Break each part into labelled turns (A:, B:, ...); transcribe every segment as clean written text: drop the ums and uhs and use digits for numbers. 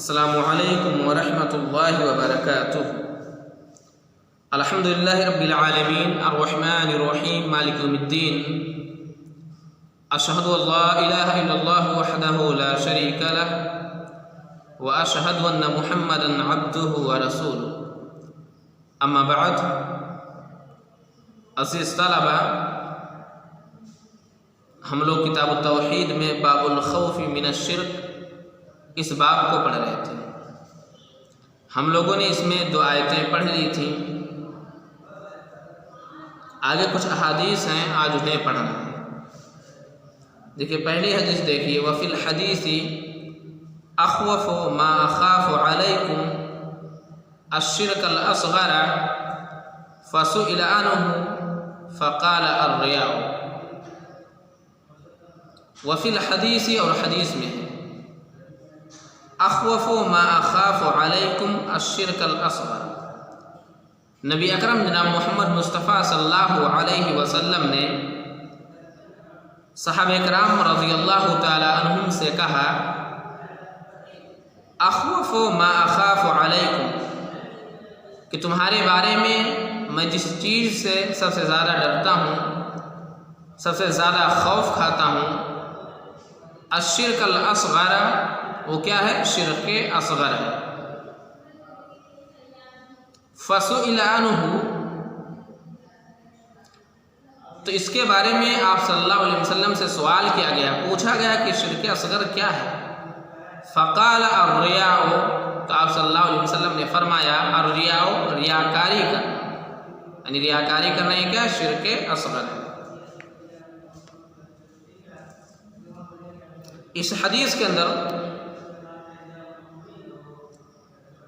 A: السلام علیکم ورحمۃ اللہ وبرکاتہ۔ الحمدللہ رب العالمین الرحمن الرحیم مالک یوم الدین، اشہد ان لا الہ الا اللہ وحدہ لا شریک لہ واشہد ان محمدا عبدہ ورسولہ، اما بعد۔ عزیز طلبہ، ہم لوگ کتاب التوحید میں باب الخوف من الشرک اس باب کو پڑھ رہے تھے۔ ہم لوگوں نے اس میں 2 آیتیں پڑھ لی تھیں، آگے کچھ احادیث ہیں، آج انہیں پڑھنا ہے۔ دیکھیے پہلی حدیث دیکھیے، وفی الحدیث اخوف ما اخاف علیکم الشرک الاصغر فسئل عنہ فقال الریاء۔ وفی الحدیث، اور حدیث میں اخوف ما اخاف علیکم الشرک الاصغر، نبی اکرم جناب محمد مصطفیٰ صلی اللہ علیہ وسلم نے صحابہ کرام رضی اللہ تعالی عنہم سے کہا، اخوف ما اخاف علیکم، کہ تمہارے بارے میں جس چیز سے سب سے زیادہ ڈرتا ہوں، سب سے زیادہ خوف کھاتا ہوں، الشرک الاصغر، وہ کیا ہے؟ شرک اصغر ہے۔ فسئل عنہ، تو اس کے بارے میں آپ صلی اللہ علیہ وسلم سے سوال کیا گیا، پوچھا گیا کہ شرک اصغر کیا ہے؟ فقال الریاء، تو آپ صلی اللہ علیہ وسلم نے فرمایا، الریاء، ریاکاری کرنا، یعنی ریاکاری کرنا یہ کیا؟ شرک اصغر ہے۔ اس حدیث کے اندر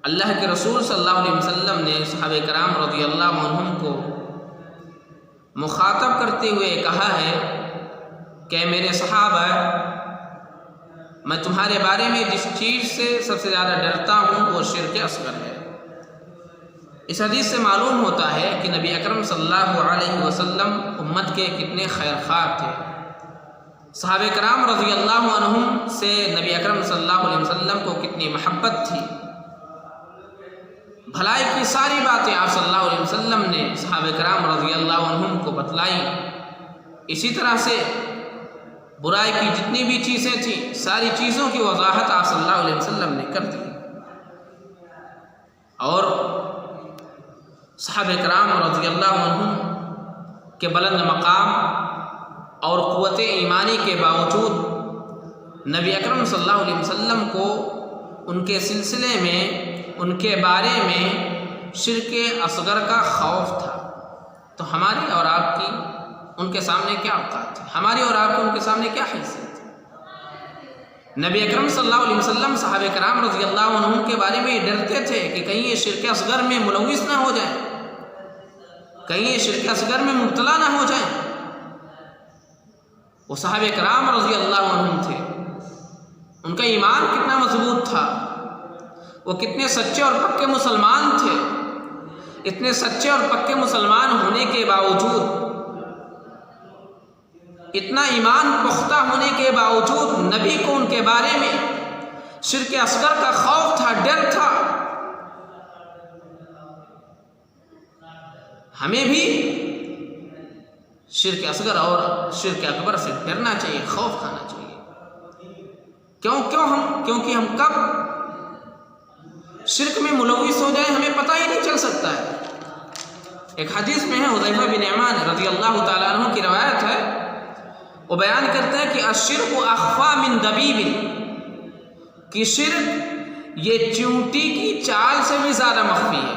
A: اللہ کے رسول صلی اللہ علیہ وسلم نے صحابہ کرام رضی اللہ عنہم کو مخاطب کرتے ہوئے کہا ہے کہ میرے صحابہ، میں تمہارے بارے میں جس چیز سے سب سے زیادہ ڈرتا ہوں وہ شرک اصغر ہے۔ اس حدیث سے معلوم ہوتا ہے کہ نبی اکرم صلی اللہ علیہ وسلم امت کے کتنے خیر خواہ تھے۔ صحابہ کرام رضی اللہ عنہم سے نبی اکرم صلی اللہ علیہ وسلم کو کتنی محبت تھی، بھلائی کی ساری باتیں آپ صلی اللہ علیہ وسلم نے صحابہ کرام رضی اللہ عنہم کو بتلائی۔ اسی طرح سے برائی کی جتنی بھی چیزیں تھیں، ساری چیزوں کی وضاحت آپ صلی اللہ علیہ وسلم نے کر دی، اور صحابہ کرام رضی اللہ عنہم کے بلند مقام اور قوت ایمانی کے باوجود نبی اکرم صلی اللہ علیہ وسلم کو ان کے سلسلے میں، ان کے بارے میں شرک اصغر کا خوف تھا۔ تو ہماری اور آپ کی ان کے سامنے کیا اوقات ہے؟ ہماری اور آپ کی ان کے سامنے کیا حیثیت ہے؟ نبی اکرم صلی اللہ علیہ وسلم صحابہ کرام رضی اللہ عنہم کے بارے میں یہ ڈرتے تھے کہ کہیں یہ شرک اصغر میں ملوث نہ ہو جائیں، کہیں یہ شرک اصغر میں مبتلا نہ ہو جائیں۔ وہ صحابہ کرام رضی اللہ عنہم تھے، ان کا ایمان کتنا مضبوط تھا، وہ کتنے سچے اور پکے مسلمان تھے۔ اتنے سچے اور پکے مسلمان ہونے کے باوجود، اتنا ایمان پختہ ہونے کے باوجود نبی کو ان کے بارے میں شرک اصغر کا خوف تھا، ڈر تھا۔ ہمیں بھی شرک اصغر اور شرک اکبر سے ڈرنا چاہیے، خوف کھانا چاہیے۔ کیونکہ ہم کب شرک میں ملوث ہو جائیں ہمیں پتہ ہی نہیں چل سکتا ہے۔ ایک حدیث میں ہے، حذیفہ بن یمان رضی اللہ تعالیٰ عنہ کی روایت ہے، وہ بیان کرتے ہیں کہ الشرک اخفی من دبیب، کہ شرک یہ چیونٹی کی چال سے بھی زیادہ مخفی ہے۔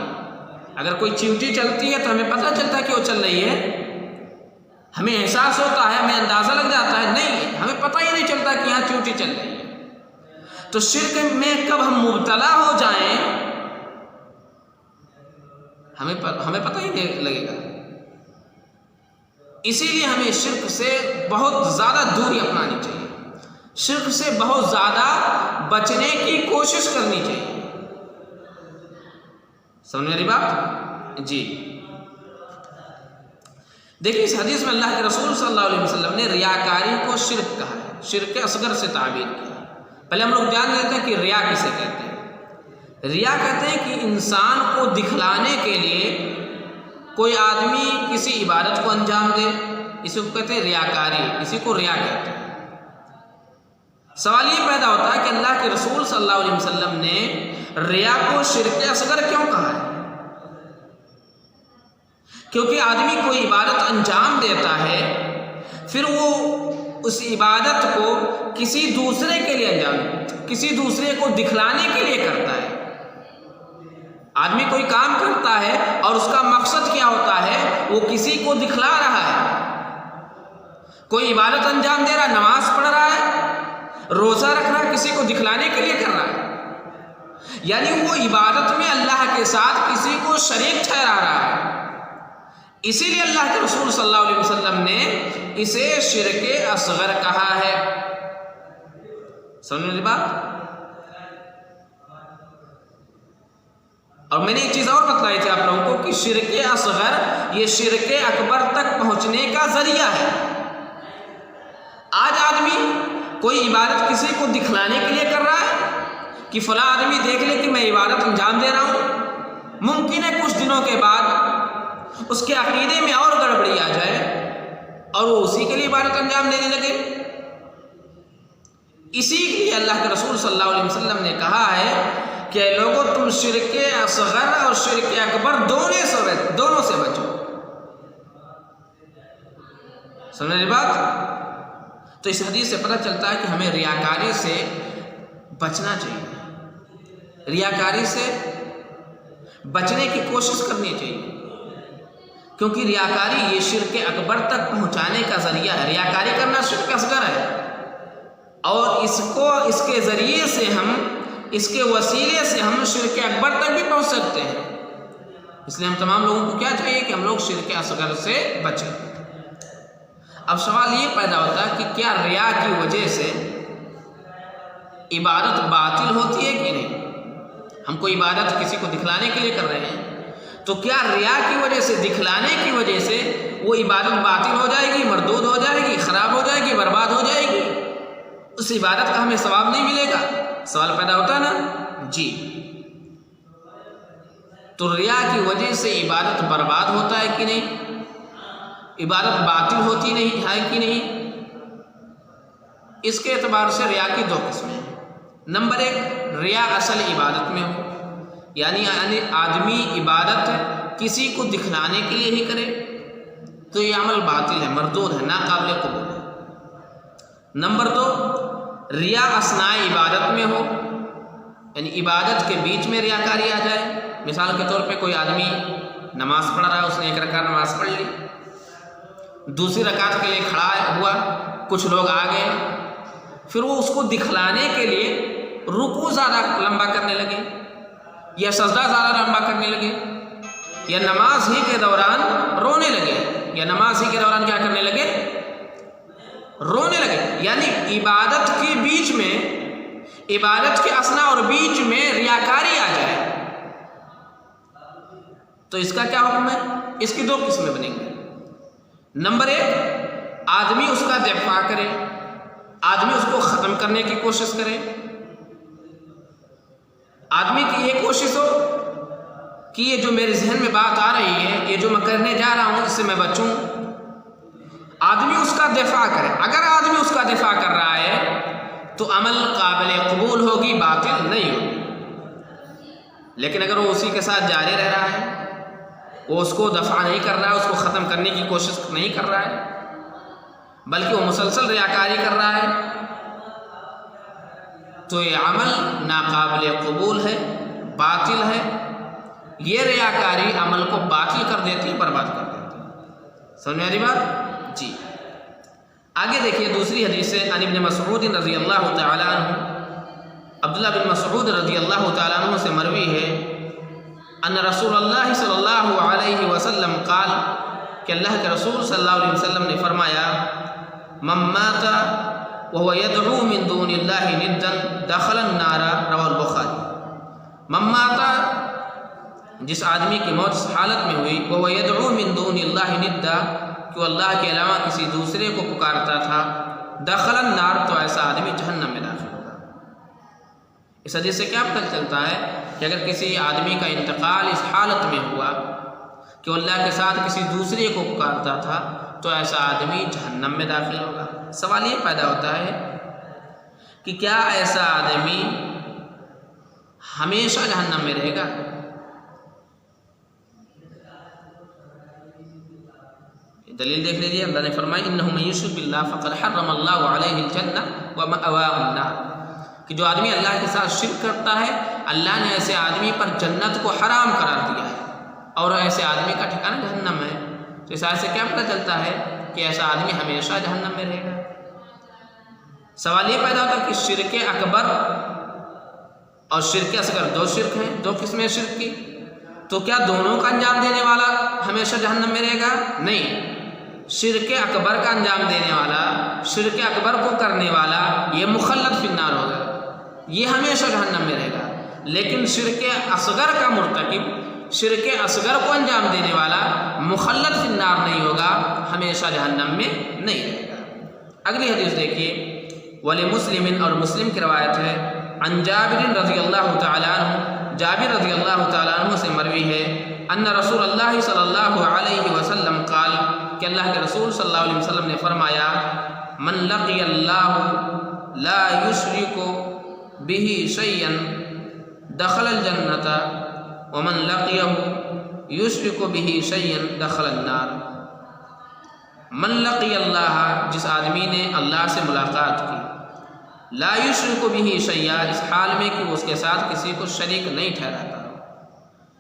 A: اگر کوئی چیونٹی چلتی ہے تو ہمیں پتہ چلتا ہے کہ وہ چل رہی ہے، ہمیں احساس ہوتا ہے، ہمیں اندازہ لگ جاتا ہے، نہیں ہمیں پتہ ہی نہیں چلتا کہ یہاں چیونٹی چل رہی ہے۔ تو شرک میں کب ہم مبتلا ہو جائیں ہمیں پتہ ہی نہیں لگے گا۔ اسی لیے ہمیں شرک سے بہت زیادہ دوری اپنانی چاہیے، شرک سے بہت زیادہ بچنے کی کوشش کرنی چاہیے۔ سمجھ میری بات؟ جی دیکھیے، اس حدیث میں اللہ کے رسول صلی اللہ علیہ وسلم نے ریاکاری کو شرک کہا ہے، شرک اصغر سے تعبیر کیا۔ پہلے ہم لوگ جان لیتے ہیں کہ ریا کسے کہتے ہیں۔ ریا کہتے ہیں کہ انسان کو دکھلانے کے لیے کوئی آدمی کسی عبادت کو انجام دے، اسی کو کہتے ہیں ریاکاری، اسی کو ریا کہتے ہیں۔ سوال یہ پیدا ہوتا ہے کہ اللہ کے رسول صلی اللہ علیہ وسلم نے ریا کو شرک اصغر کیوں کہا ہے؟ کیونکہ آدمی کوئی عبادت انجام دیتا ہے، پھر وہ اس عبادت کو کسی دوسرے کے لیے انجام، کسی دوسرے کو دکھلانے کے لیے کرتا ہے۔ آدمی کوئی کام کرتا ہے اور اس کا مقصد کیا ہوتا ہے؟ وہ کسی کو دکھلا رہا ہے۔ کوئی عبادت انجام دے رہا ہے، نماز پڑھ رہا ہے، روزہ رکھ رہا ہے، کسی کو دکھلانے کے لیے کر رہا ہے، یعنی وہ عبادت میں اللہ کے ساتھ کسی کو شریک ٹھہرا رہا ہے۔ اسی لیے اللہ کے رسول صلی اللہ علیہ وسلم نے اسے شرک اصغر کہا ہے۔ سمجھ میری بات؟ اور میں نے ایک چیز اور بتلائی تھی آپ لوگوں کو کہ شرک اصغر یہ شرک اکبر تک پہنچنے کا ذریعہ ہے۔ آج آدمی کوئی عبادت کسی کو دکھلانے کے لیے کر رہا ہے کہ فلاں آدمی دیکھ لے کہ میں عبادت انجام دے رہا ہوں، ممکن ہے کچھ دنوں کے بعد اس کے عقیدے میں اور گڑبڑی آ جائے اور وہ اسی کے لیے عبادت انجام دینے لگے۔ اسی لیے اللہ کے رسول صلی اللہ علیہ وسلم نے کہا ہے کہ لوگوں تم شرک اصغر اور شرک اکبر دونوں سے بچو۔ سمجھ رہی بات؟ تو اس حدیث سے پتہ چلتا ہے کہ ہمیں ریاکاری سے بچنا چاہیے، ریاکاری سے بچنے کی کوشش کرنی چاہیے، کیونکہ ریاکاری یہ شرک اکبر تک پہنچانے کا ذریعہ ہے۔ ریاکاری کرنا شرک اصغر ہے، اور اس کے ذریعے سے اس کے وسیلے سے ہم شرک اکبر تک بھی پہنچ سکتے ہیں۔ اس لیے ہم تمام لوگوں کو کیا چاہیے کہ ہم لوگ شرک اصغر سے بچیں۔ اب سوال یہ پیدا ہوتا ہے کہ کیا ریا کی وجہ سے عبادت باطل ہوتی ہے کہ نہیں؟ ہم کوئی عبادت کسی کو دکھلانے کے لیے کر رہے ہیں، تو کیا ریا کی وجہ سے، دکھلانے کی وجہ سے وہ عبادت باطل ہو جائے گی، مردود ہو جائے گی، خراب ہو جائے گی، برباد ہو جائے گی؟ اس عبادت کا ہمیں ثواب نہیں ملے گا؟ سوال پیدا ہوتا ہے نا؟ جی۔ تو ریا کی وجہ سے عبادت برباد ہوتا ہے کہ نہیں؟ عبادت باطل ہوتی نہیں ہے کہ نہیں؟ اس کے اعتبار سے ریا کی دو قسمیں ہیں۔ نمبر ایک، ریا اصل عبادت میں ہو، یعنی آدمی عبادت کسی کو دکھلانے کے لیے ہی کرے، تو یہ عمل باطل ہے، مردود ہے، ناقابل قبول ہے۔ نمبر دو، ریا اثناء عبادت میں ہو، یعنی عبادت کے بیچ میں ریاکاری آ جائے۔ مثال کے طور پہ کوئی آدمی نماز پڑھ رہا ہے، اس نے ایک رکعت نماز پڑھ لی، دوسری رکعت کے لیے کھڑا ہوا، کچھ لوگ آ گئے، پھر وہ اس کو دکھلانے کے لیے رکوع زیادہ لمبا کرنے لگے، یا سجدہ زیادہ لمبا کرنے لگے، یا نماز ہی کے دوران رونے لگے، یا نماز ہی کے دوران کیا کرنے لگے؟ رونے لگے۔ یعنی عبادت کے بیچ میں، عبادت کے اثناء اور بیچ میں ریاکاری آ جائے، تو اس کا کیا حکم ہے؟ اس کی دو قسمیں بنیں گی۔ نمبر ایک، آدمی اس کا دفاع کرے، آدمی اس کو ختم کرنے کی کوشش کرے، آدمی کی یہ کوشش ہو کہ یہ جو میرے ذہن میں بات آ رہی ہے، یہ جو میں کرنے جا رہا ہوں، اس سے میں بچوں، آدمی اس کا دفاع کرے۔ اگر آدمی اس کا دفاع کر رہا ہے تو عمل قابل قبول ہوگی، باطل نہیں ہوگی۔ لیکن اگر وہ اسی کے ساتھ جاری رہ رہا ہے، وہ اس کو دفاع نہیں کر رہا ہے، اس کو ختم کرنے کی کوشش نہیں کر رہا ہے، بلکہ وہ مسلسل ریاکاری کر رہا ہے، تو یہ عمل ناقابل قبول ہے، باطل ہے۔ یہ ریاکاری عمل کو باطل کر دیتی ہے، برباد کر دیتی ہے۔ سمجھ میں آ رہی بات؟ جی۔ آگے دیکھیے دوسری حدیث سے، عن ابن مسعود رضی اللہ تعالیٰ عنہ، عبداللہ بن مسعود رضی اللہ تعالیٰ عنہ سے مروی ہے، ان رسول اللہ صلی اللہ علیہ وسلم قال، کہ اللہ کے رسول صلی اللہ علیہ وسلم نے فرمایا، من مات وهو يدعو من دون اللہ ندا دخل النار، رواہ البخاری۔ من مات، جس آدمی کی موت اس حالت میں ہوئی، وهو يدعو من دون اللہ ندا، کہ وہ اللہ کے علاوہ کسی دوسرے کو پکارتا تھا، دخل النار، تو ایسا آدمی جہنم میں داخل ہوگا۔ اس حدیث سے کیا پتہ چلتا ہے کہ اگر کسی آدمی کا انتقال اس حالت میں ہوا کہ وہ اللہ کے ساتھ کسی دوسرے کو پکارتا تھا تو ایسا آدمی جہنم میں داخل ہوگا۔ سوال یہ پیدا ہوتا ہے کہ کیا ایسا آدمی ہمیشہ جہنم میں رہے گا؟ دلیل دیکھ لیجیے، اللہ نے فرمایا انہ من یشرک باللہ فقد حرم اللہ علیہ الجنہ ومأواہ النار، کہ جو آدمی اللہ کے ساتھ شرک کرتا ہے اللہ نے ایسے آدمی پر جنت کو حرام قرار دیا ہے اور ایسے آدمی کا ٹھکانہ جہنم ہے۔ تو اس آیت سے کیا پتہ چلتا ہے کہ ایسا آدمی ہمیشہ جہنم میں رہے گا۔ سوال یہ پیدا ہوتا ہے کہ شرک اکبر اور شرک اصغر دو شرک ہیں، دو قسمیں شرک کی، تو کیا دونوں کا انجام دینے والا ہمیشہ جہنم میں رہے گا؟ نہیں، شرک اکبر کا انجام دینے والا، شرک اکبر کو کرنے والا یہ مخلد فی النار ہوگا، یہ ہمیشہ جہنم میں رہے گا۔ لیکن شرک اصغر کا مرتکب، شرک اصغر کو انجام دینے والا مخلد فی النار نہیں ہوگا، ہمیشہ جہنم میں نہیں رہے گا۔ اگلی حدیث دیکھیے، ولمسلم، اور مسلم کی روایت ہے، عن جابر رضی اللہ تعالیٰ عنہ، جابر رضی اللہ تعالیٰ عنہ سے مروی ہے، ان رسول اللہ صلی اللہ علیہ وسلم قال، کہ اللہ کے رسول صلی اللہ علیہ وسلم نے فرمایا، من لقی اللہ لا یشرک بہ شیئا دخل الجنۃ ومن لقیہ یشرک بہ شیئا دخل النار۔ من لقی اللہ، جس آدمی نے اللہ سے ملاقات کی، لا یشرک بہ شیئا، اس حال میں کہ وہ اس کے ساتھ کسی کو شریک نہیں ٹھہراتا،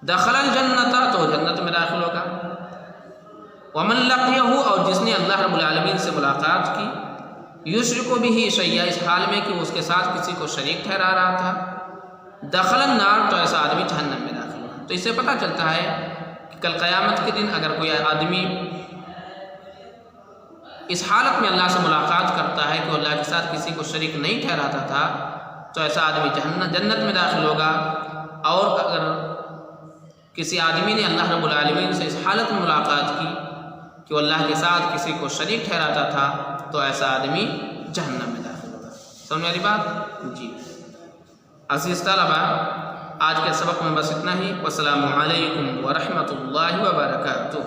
A: دخل الجنۃ، تو جنت میں داخل ہوگا، ومن لقیہ، اور جس نے اللہ رب العالمین سے ملاقات کی، یشرک بہ شیئا، اس حال میں کہ وہ اس کے ساتھ کسی کو شریک ٹھہرا رہا تھا، دخل النار، تو ایسا آدمی جہنم میں داخل ہوگا۔ تو اس سے پتہ چلتا ہے کہ کل قیامت کے دن اگر کوئی آدمی اس حالت میں اللہ سے ملاقات کرتا ہے کہ وہ اللہ کے ساتھ کسی کو شریک نہیں ٹھہراتا تھا، تو ایسا آدمی جنت میں داخل ہوگا۔ اور اگر کسی آدمی نے اللہ رب العالمین سے اس حالت میں ملاقات کی کہ وہ اللہ کے ساتھ کسی کو شریک ٹھہراتا تھا، تو ایسا آدمی جہنم میں داخل ہوگا۔ سمجھ میں آ رہی بات؟ جی عزیز طلبہ، آج کے سبق میں بس اتنا ہی۔ والسلام علیکم ورحمۃ اللہ وبرکاتہ۔